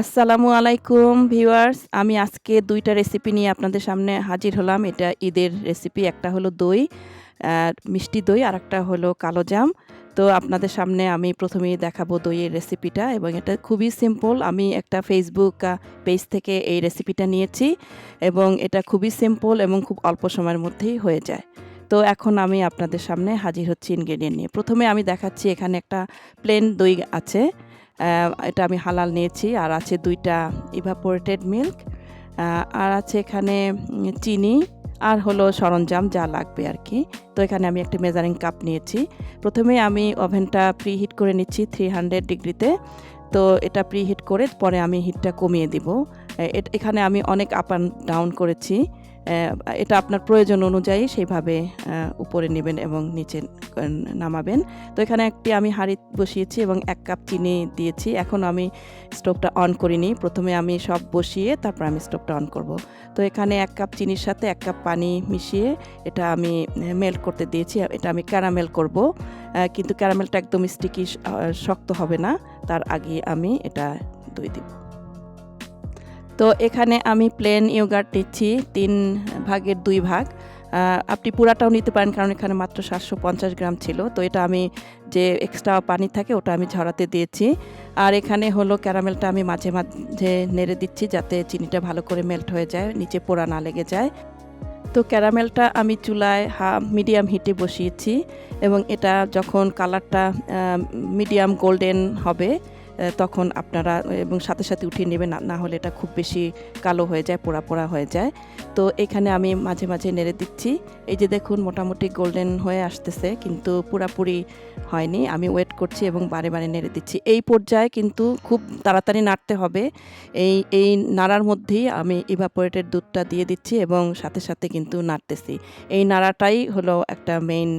আসসালামু আলাইকুম ভিউয়ার্স, আমি আজকে ২টা রেসিপি নিয়ে আপনাদের সামনে হাজির হলাম। এটা ঈদের রেসিপি। একটা হলো দই, মিষ্টি দই, আরেকটা হলো কালো জাম। তো আপনাদের সামনে আমি প্রথমেই দেখাবো দইয়ের রেসিপিটা এবং এটা খুবই সিম্পল। আমি একটা ফেসবুক পেজ থেকে এই রেসিপিটা নিয়েছি এবং এটা খুবই সিম্পল এবং খুব অল্প সময়ের মধ্যেই হয়ে যায়। তো এখন আমি আপনাদের সামনে হাজির হচ্ছি ইনগ্রেডিয়েন্ট নিয়ে। প্রথমে আমি দেখাচ্ছি এখানে একটা প্লেন দই আছে। এটা আমি হালাল নিয়েছি। আর আছে ২টা ইভাপোরেটেড মিল্ক, আর আছে এখানে চিনি, আর হলো সরঞ্জাম যা লাগবে আর কি। তো এখানে আমি একটা মেজারিং কাপ নিয়েছি। প্রথমে আমি ওভেনটা প্রিহিট করে নিচ্ছি 300 ডিগ্রিতে। তো এটা প্রিহিট করে পরে আমি হিটটা কমিয়ে দিব। এখানে আমি অনেক আপ অ্যান্ড ডাউন করেছি। এটা আপনার প্রয়োজন অনুযায়ী সেইভাবে উপরে নেবেন এবং নিচে নামাবেন। তো এখানে একটি আমি হাঁড়ি বসিয়েছি এবং ১ কাপ চিনি দিয়েছি। এখন আমি স্টোভটা অন করিনি। প্রথমে আমি সব বসিয়ে তারপর আমি স্টোভটা অন করব। তো এখানে ১ কাপ চিনির সাথে ১ কাপ পানি মিশিয়ে এটা আমি মেল্ট করতে দিয়েছি। এটা আমি ক্যারামেল করব, কিন্তু ক্যারামেলটা একদম স্টিকি, শক্ত হবে না। তার আগে আমি এটা দই দিব। তো এখানে আমি প্লেন ইয়োগার্ট নিচ্ছি ৩ ভাগের ২ ভাগ। আপনি পুরাটাও নিতে পারেন, কারণ এখানে মাত্র ৭৫০ গ্রাম ছিল। তো এটা আমি যে এক্সট্রা পানি থাকে ওটা আমি ঝরাতে দিয়েছি। আর এখানে হলো ক্যারামেলটা আমি মাঝে মাঝে নেড়ে দিচ্ছি যাতে চিনিটা ভালো করে মেল্ট হয়ে যায়, নিচে পোড়া না লেগে যায়। তো ক্যারামেলটা আমি চুলায় মিডিয়াম হিটে বসিয়েছি এবং এটা যখন কালারটা মিডিয়াম গোল্ডেন হবে তখন আপনারা এবং সাথে সাথে উঠিয়ে নেবেন, না হলে এটা খুব বেশি কালো হয়ে যায়, পোড়া পোড়া হয়ে যায়। তো এখানে আমি মাঝে মাঝে নেড়ে দিচ্ছি। এই যে দেখুন মোটামুটি গোল্ডেন হয়ে আসতেছে, কিন্তু পুরাপুরি হয়নি। আমি ওয়েট করছি এবং বারে বারে নেড়ে দিচ্ছি। এই পর্যায়ে কিন্তু খুব তাড়াতাড়ি নাড়তে হবে। এই নাড়ার মধ্যেই আমি ইভাপোরেটেড দুধটা দিয়ে দিচ্ছি এবং সাথে সাথে কিন্তু নাড়তেছি। এই নাড়াটাই হলো একটা মেইন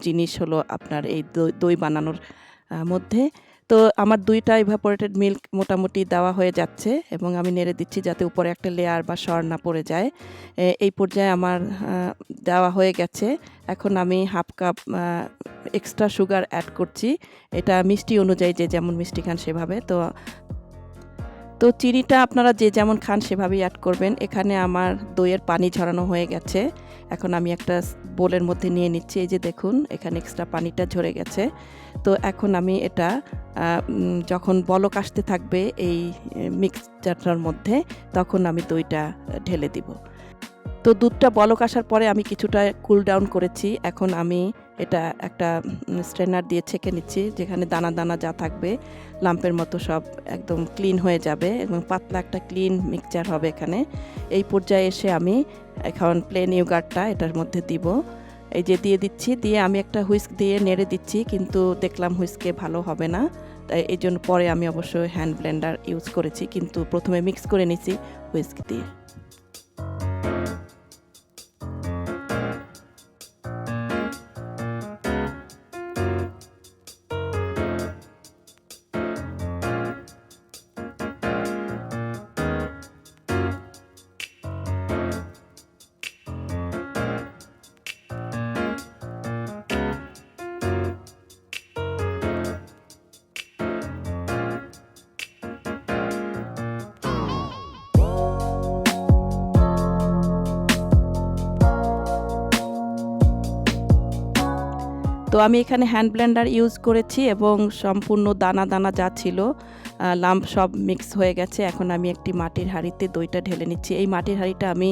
জিনিস হলো আপনার এই দই বানানোর মধ্যে। তো আমার ২টা ইভাপোরেটেড মিল্ক মোটামুটি দেওয়া হয়ে যাচ্ছে এবং আমি নেড়ে দিচ্ছি যাতে উপরে একটা লেয়ার বা সর না পড়ে যায়। এই পর্যায়ে আমার দেওয়া হয়ে গেছে। এখন আমি 1/2 কাপ এক্সট্রা সুগার অ্যাড করছি। এটা মিষ্টি অনুযায়ী যে যেমন মিষ্টি খান সেভাবে। তো চিনিটা আপনারা যে যেমন খান সেভাবেই অ্যাড করবেন। এখানে আমার দইয়ের পানি ঝরানো হয়ে গেছে। এখন আমি একটা বোলের মধ্যে নিয়ে নিচ্ছি। এই যে দেখুন এখানে এক্সট্রা পানিটা ঝরে গেছে। তো এখন আমি এটা যখন বলক আসতে থাকবে এই মিক্সচারটার মধ্যে, তখন আমি দইটা ঢেলে দিব। তো দুধটা বলক আসার পরে আমি কিছুটা কুল ডাউন করেছি। এখন আমি এটা একটা স্ট্রেনার দিয়ে ছেঁকে নিচ্ছি, যেখানে দানা দানা যা থাকবে লাম্পের মতো সব একদম ক্লিন হয়ে যাবে এবং পাতলা একটা ক্লিন মিক্সচার হবে এখানে। এই পর্যায়ে এসে আমি এখন প্লেন ইয়োগার্টটা এটার মধ্যে দিব। এই যে দিয়ে দিচ্ছি, দিয়ে আমি একটা হুইস্ক দিয়ে নেড়ে দিচ্ছি, কিন্তু দেখলাম হুইস্কে ভালো হবে না। তাই এই জন্য পরে আমি অবশ্যই হ্যান্ড ব্লেন্ডার ইউজ করেছি, কিন্তু প্রথমে মিক্স করে নিচ্ছি হুইস্ক দিয়ে। তো আমি এখানে হ্যান্ড ব্লেন্ডার ইউজ করেছি এবং সম্পূর্ণ দানা দানা যা ছিল লাম্প সব মিক্স হয়ে গেছে। এখন আমি একটি মাটির হাঁড়িতে দইটা ঢেলে নিচ্ছি। এই মাটির হাঁড়িটা আমি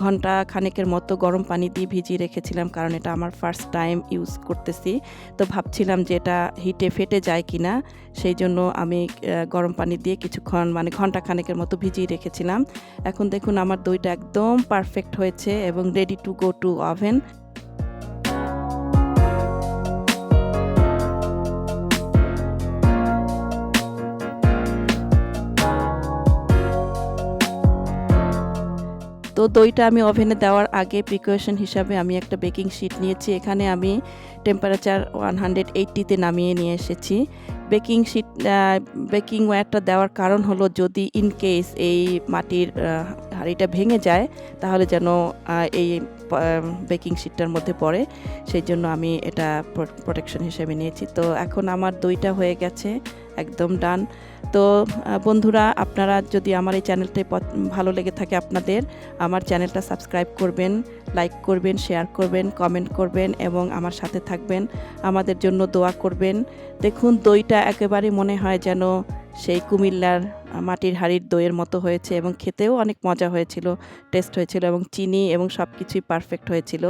ঘন্টা খানেকের মতো গরম পানি দিয়ে ভিজিয়ে রেখেছিলাম, কারণ এটা আমার ফার্স্ট টাইম ইউজ করতেছি। তো ভাবছিলাম যে এটা হিটে ফেটে যায় কিনা, সেই জন্য আমি গরম পানি দিয়ে কিছুক্ষণ ঘন্টা খানেকের মতো ভিজিয়ে রেখেছিলাম। এখন দেখুন আমার দইটা একদম পারফেক্ট হয়েছে এবং ready to go to oven. তো দইটা আমি ওভেনে দেওয়ার আগে প্রিকশন হিসাবে আমি একটা বেকিং শিট নিয়েছি। এখানে আমি টেম্পারেচার 180-তে নামিয়ে নিয়ে এসেছি। বেকিং ওয়্যারটা দেওয়ার কারণ হলো যদি ইন কেস এই মাটির হাঁড়িটা ভেঙে যায় তাহলে যেন এই বেকিং শিটটার মধ্যে পড়ে, সেই জন্য আমি এটা প্রোটেকশন হিসেবে নিয়েছি। তো এখন আমার দইটা হয়ে গেছে, একদম ডান। তো বন্ধুরা, আপনারা যদি আমার এই চ্যানেলটি ভালো লেগে থাকে আপনাদের, আমার চ্যানেলটা সাবস্ক্রাইব করবেন, লাইক করবেন, শেয়ার করবেন, কমেন্ট করবেন এবং আমার সাথে থাকবেন, আমাদের জন্য দোয়া করবেন। দেখুন, দইটা একেবারে মনে হয় যেন সেই কুমিল্লার মাটির হাঁড়ির দইয়ের মতো হয়েছে এবং খেতেও অনেক মজা হয়েছিল, টেস্ট হয়েছিল এবং চিনি এবং সব কিছুই পারফেক্ট হয়েছিল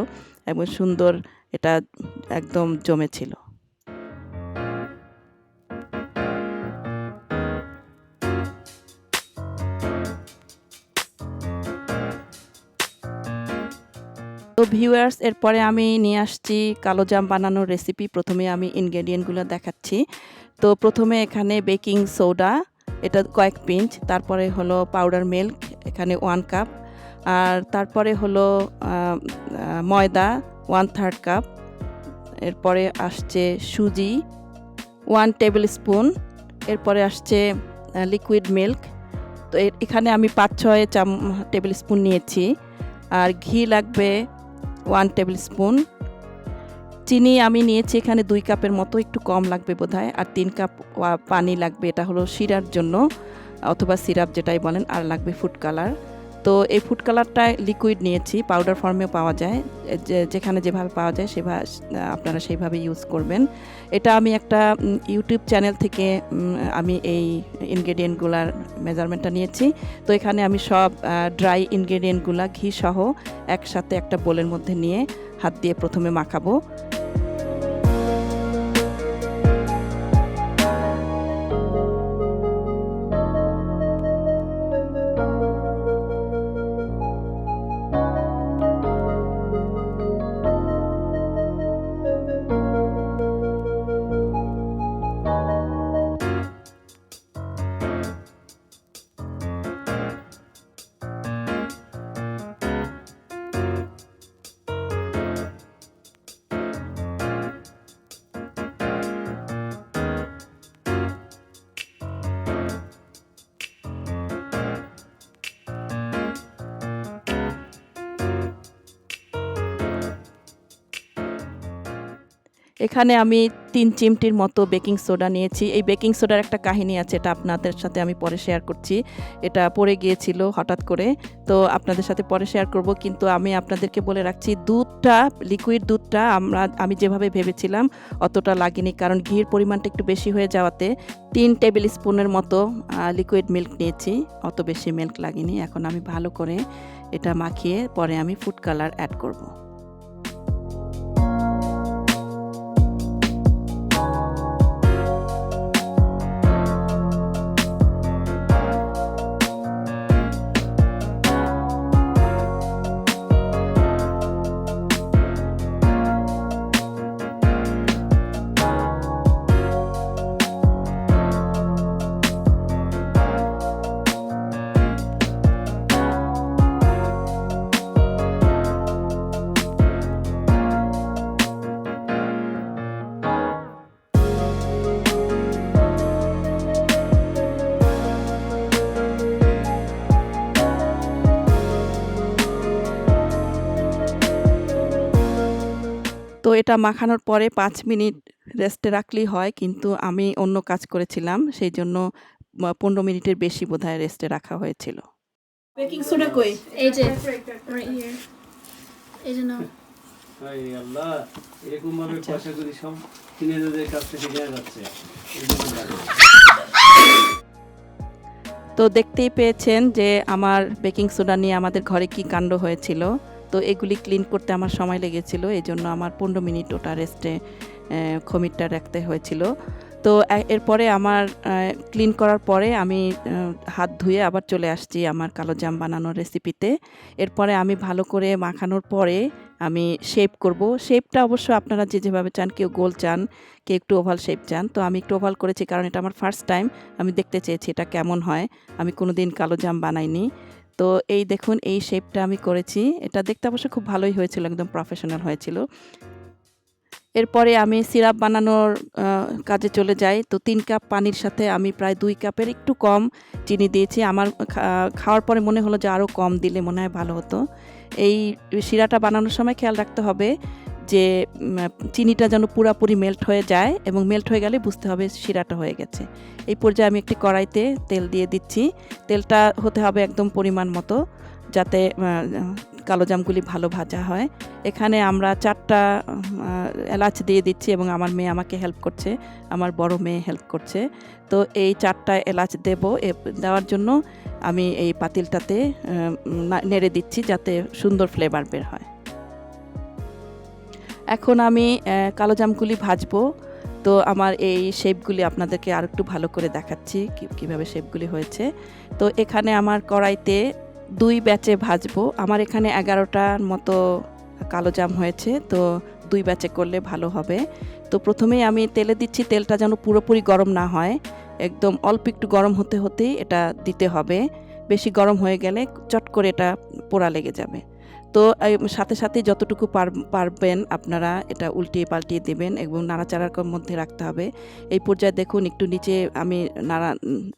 এবং সুন্দর, এটা একদম জমেছিল। তো ভিউয়ার্স, এরপরে আমি নিয়ে আসছি কালো জাম বানানোর রেসিপি। প্রথমে আমি ইনগ্রেডিয়েন্টগুলো দেখাচ্ছি। তো প্রথমে এখানে বেকিং সোডা, এটা কয়েক পিঞ্চ, তারপরে হলো পাউডার মিল্ক, এখানে 1 কাপ, আর তারপরে হলো ময়দা 1/3 কাপ, এরপরে আসছে সুজি 1 টেবিল স্পুন, এরপরে আসছে লিকুইড মিল্ক। তো এখানে আমি 5-6 টেবিল স্পুন নিয়েছি। আর ঘি লাগবে 1 টেবিল স্পুন। চিনি আমি নিয়েছি এখানে 2 কাপের মতো, একটু কম লাগবে বোধহয়। আর 3 কাপ পানি লাগবে, এটা হলো শিরার জন্য অথবা সিরাপ যেটাই বলেন। আর লাগবে ফুড কালার। তো এই ফুড কালারটা লিকুইড নিয়েছি, পাউডার ফর্মেও পাওয়া যায়, যেখানে যেভাবে পাওয়া যায় সেভাবে আপনারা সেইভাবে ইউজ করবেন। এটা আমি একটা ইউটিউব চ্যানেল থেকে আমি এই ইনগ্রেডিয়েন্টগুলার মেজারমেন্টটা নিয়েছি। তো এখানে আমি সব ড্রাই ইনগ্রেডিয়েন্টগুলা ঘি সহ একসাথে একটা বোলের মধ্যে নিয়ে হাত দিয়ে প্রথমে মাখাবো। এখানে আমি 3 চিমটির মতো বেকিং সোডা নিয়েছি। এই বেকিং সোডার একটা কাহিনী আছে, এটা আপনাদের সাথে আমি পরে শেয়ার করছি। এটা পড়ে গিয়েছিল হঠাৎ করে, তো আপনাদের সাথে পরে শেয়ার করব। কিন্তু আমি আপনাদেরকে বলে রাখছি, দুধটা, লিকুইড দুধটা আমি যেভাবে ভেবেছিলাম অতটা লাগেনি, কারণ ঘির পরিমাণটা একটু বেশি হয়ে যাওয়াতে 3 টেবিল স্পুনের মতো লিকুইড মিল্ক নিয়েছি, অত বেশি মিল্ক লাগেনি। এখন আমি ভালো করে এটা মাখিয়ে পরে আমি ফুড কালার অ্যাড করব। তো এটা মাখানোর পরে 5 মিনিট রেস্টে রাখলেই হয়, কিন্তু আমি অন্য কাজ করেছিলাম, সেই জন্য 15 মিনিটের বেশি বোধহয় রেস্টে রাখা হয়েছিল। বেকিং সোডা কই? এই যে right here, এই যে নাও। আয় আল্লাহ, এরকম ভাবে পয়সা করি সব টিনেজারদের কাছ থেকে নেওয়া যাচ্ছে। তো দেখতেই পেয়েছেন যে আমার বেকিং সোডা নিয়ে আমাদের ঘরে কি কাণ্ড হয়েছিল। তো এগুলি ক্লিন করতে আমার সময় লেগেছিল, এই জন্য আমার 15 মিনিট ওটা রেস্টে খমিরটা রাখতে হয়েছিল। তো এরপরে আমার ক্লিন করার পরে আমি হাত ধুয়ে আবার চলে আসছি আমার কালো জাম বানানোর রেসিপিতে। এরপরে আমি ভালো করে মাখানোর পরে আমি শেপ করব। শেপটা অবশ্য আপনারা যে যেভাবে চান, কেউ গোল চান, কেউ একটু ওভাল শেপ চান। তো আমি একটু ওভাল করেছি, কারণ এটা আমার ফার্স্ট টাইম, আমি দেখতে চেয়েছি এটা কেমন হয়। আমি কোনো দিন কালো জাম বানাইনি। তো এই দেখুন, এই শেপটা আমি করেছি। এটা দেখতে অবশ্য খুব ভালোই হয়েছিল, একদম প্রফেশনাল হয়েছিল। এরপরে আমি সিরাপ বানানোর কাজে চলে যাই। তো 3 কাপ পানির সাথে আমি প্রায় 2 কাপের একটু কম চিনি দিয়েছি। আমার খাওয়ার পরে মনে হলো যে আরও কম দিলে মনে হয় ভালো হতো। এই শিরাটা বানানোর সময় খেয়াল রাখতে হবে যে চিনিটা যেন পুরাপুরি মেল্ট হয়ে যায়, এবং মেল্ট হয়ে গেলে বুঝতে হবে শিরাটা হয়ে গেছে। এই পর্যায়ে আমি একটি কড়াইতে তেল দিয়ে দিচ্ছি। তেলটা হতে হবে একদম পরিমাণ মতো, যাতে কালোজামগুলি ভালো ভাজা হয়। এখানে আমরা 4টা এলাচ দিয়ে দিচ্ছি, এবং আমার মেয়ে আমাকে হেল্প করছে, আমার বড় মেয়ে হেল্প করছে। তো এই 4টা এলাচ দেওয়ার জন্য আমি এই পাতিলটাতে নেড়ে দিচ্ছি, যাতে সুন্দর ফ্লেভার বের হয়। এখন আমি কালোজামগুলি ভাজবো। তো আমার এই শেপগুলি আপনাদেরকে আর একটু ভালো করে দেখাচ্ছি কিভাবে শেপগুলি হয়েছে। তো এখানে আমার কড়াইতে 2 ব্যাচে ভাজবো। আমার এখানে 11টার মতো কালোজাম হয়েছে, তো 2 ব্যাচে করলে ভালো হবে। তো প্রথমেই আমি তেলে দিচ্ছি, তেলটা যেন পুরোপুরি গরম না হয়, একদম অল্প একটু গরম হতেই এটা দিতে হবে। বেশি গরম হয়ে গেলে চট করে এটা পোড়া লেগে যাবে। তো সাথে সাথে যতটুকু পারবেন আপনারা এটা উল্টিয়ে পাল্টিয়ে দেবেন, এবং নাড়াচাড়ার মধ্যে রাখতে হবে। এই পর্যায়ে দেখুন একটু নিচে আমি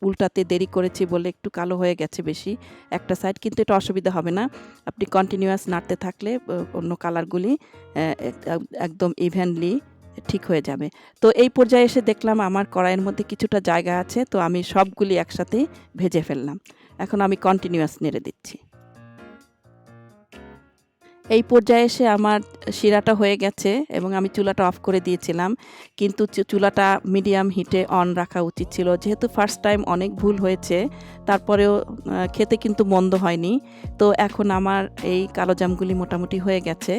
উল্টাতে দেরি করেছি বলে একটু কালো হয়ে গেছে বেশি একটা সাইড, কিন্তু এটা অসুবিধা হবে না। আপনি কন্টিনিউয়াস নাড়তে থাকলে অন্য কালারগুলি একদম ইভেনলি ঠিক হয়ে যাবে। তো এই পর্যায়ে এসে দেখলাম আমার কড়াইয়ের মধ্যে কিছুটা জায়গা আছে, তো আমি সবগুলি একসাথে ভেজে ফেললাম। এখন আমি কন্টিনিউয়াস নেড়ে দিচ্ছি। এই পর্যায়ে এসে আমার শিরাটা হয়ে গেছে, এবং আমি চুলাটা অফ করে দিয়েছিলাম, কিন্তু চুলাটা মিডিয়াম হিটে অন রাখা উচিত ছিল। যেহেতু ফার্স্ট টাইম অনেক ভুল হয়েছে, তারপরেও খেতে কিন্তু মন্দ হয়নি। তো এখন আমার এই কালোজামগুলি মোটামুটি হয়ে গেছে,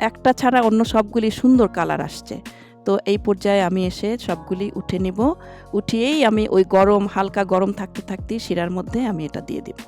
একটা ছাড়া অন্য সবগুলি সুন্দর কালার আসছে। তো এই পর্যায়ে আমি এসে সবগুলি উঠে নিব। উঠিয়েই আমি ওই হালকা গরম থাকতে শিরার মধ্যে আমি এটা দিয়ে দিব।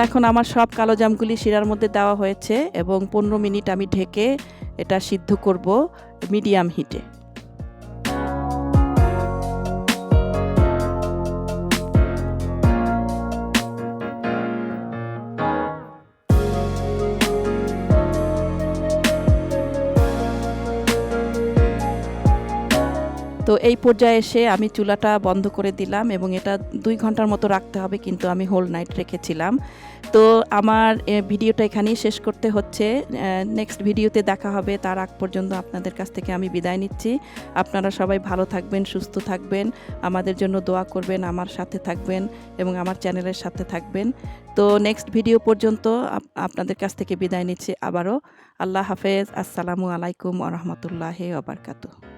এখন আমার সব কালোজামগুলি শিরার মধ্যে দেওয়া হয়েছে, এবং 15 মিনিট আমি ঢেকে এটা সিদ্ধ করব মিডিয়াম হিটে। তো এই পর্যায়ে এসে আমি চুলাটা বন্ধ করে দিলাম, এবং এটা 2 ঘন্টার মতো রাখতে হবে, কিন্তু আমি হোল নাইট রেখেছিলাম। তো আমার ভিডিওটা এখানেই শেষ করতে হচ্ছে। নেক্সট ভিডিওতে দেখা হবে, তার আগ পর্যন্ত আপনাদের কাছ থেকে আমি বিদায় নিচ্ছি। আপনারা সবাই ভালো থাকবেন, সুস্থ থাকবেন, আমাদের জন্য দোয়া করবেন, আমার সাথে থাকবেন, এবং আমার চ্যানেলের সাথে থাকবেন। তো নেক্সট ভিডিও পর্যন্ত আপনাদের কাছ থেকে বিদায় নিচ্ছি আবারও। আল্লাহ হাফেজ। আসসালামু আলাইকুম ওয়া রাহমাতুল্লাহি ওয়া বারাকাতুহু।